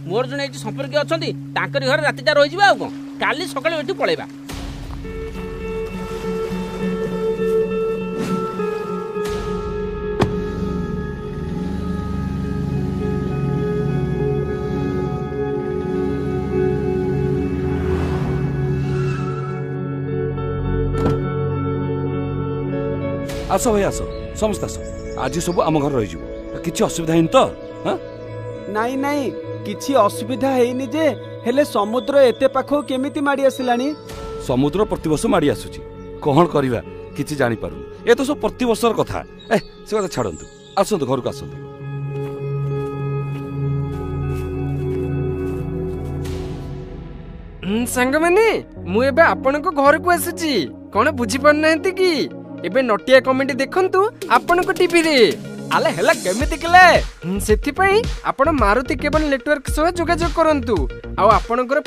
मोर जने एठी संपर्क अछंती तांकरी घर रातिटा रहि जिबा आ कोन काली सकाळे एठी पळेबा। आस भाई आस समस्त आस आज सब आम घर रही किसी असुविधा है तो हाँ नाई नाई किछि असुविधा हेनी जे हेले समुद्र एते पाखो केमिति माडी आसिलानी। समुद्र प्रतिवर्ष माड़ी आसुची कौन करवा किसी जानी पारुन ये तो सब प्रतिवर्षर कथा से कथा छाड़ନ୍ତୁ आसନ୍ତୁ घर को आसନ୍ତୁ। सांग माने मु एबे आपन को घर को आसुची कोन बुझी पारनांती कि एबे नटिया कमेडी देखंतु आपन को टीवी रे आले हेला केमिति केले सेथि पई आपण मारुति केबल नेटवर्क सह जोगाजोग करंतु आ आपनकर